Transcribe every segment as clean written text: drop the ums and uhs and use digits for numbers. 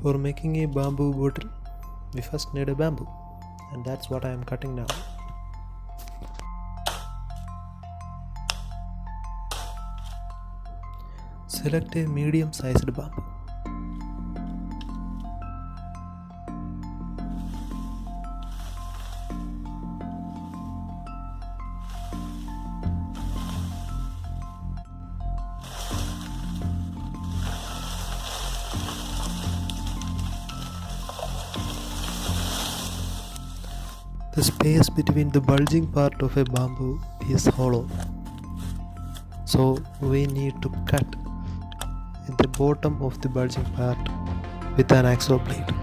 For making a bamboo bottle, we first need a bamboo, and that's what I am cutting now. Select a medium-sized bamboo. The space between the bulging part of a bamboo is hollow, so we need to cut at the bottom of the bulging part with an hacksaw blade.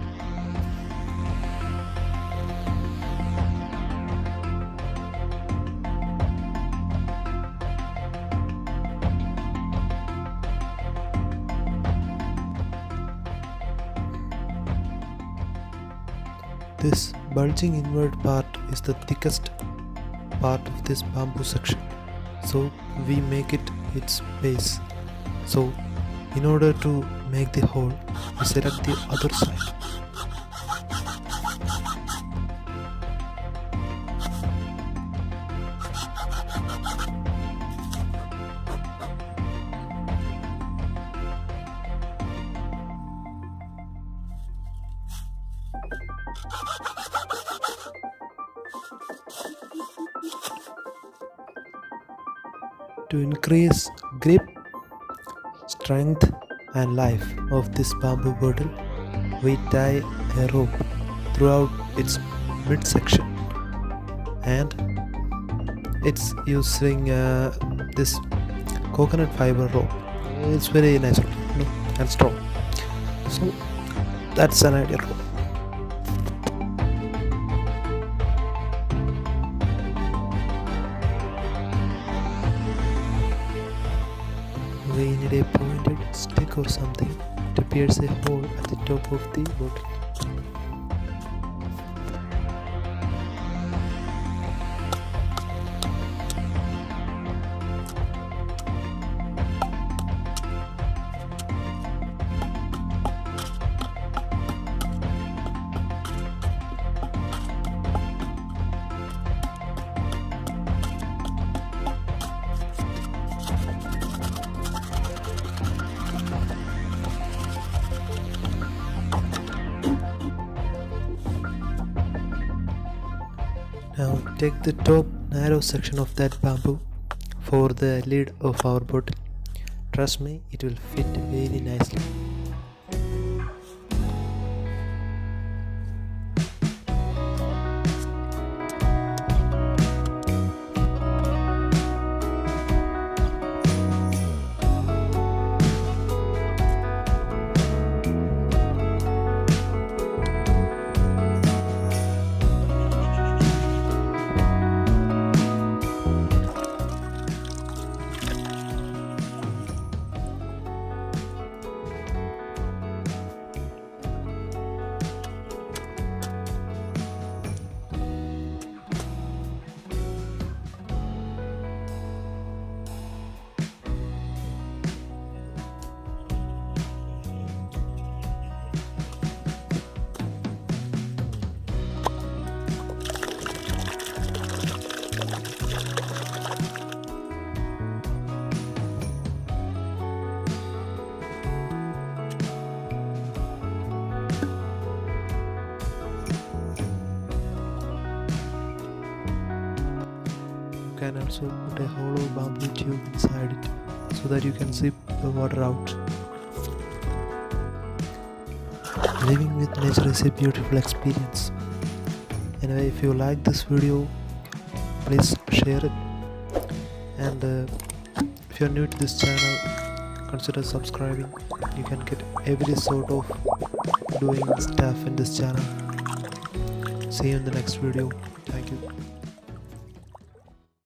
This bulging inward part is the thickest part of this bamboo section, so we make it its base. So in order to make the hole, we select the other side. To increase grip, strength and life of this bamboo bottle, we tie a rope throughout its midsection, and it's using this coconut fiber rope. It's very nice and strong, so that's an ideal rope. We need a pointed stick or something to pierce a hole at the top of the bottle. Now take the top narrow section of that bamboo for the lid of our bottle. Trust me, it will fit very nicely. You can also put a hollow bamboo tube inside it so that you can zip the water out. Living with nature is a beautiful experience. Anyway, if you like this video, please share it, and if you are new to this channel, consider subscribing. You can get every sort of doing stuff in this channel. See you in the next video. Thank you.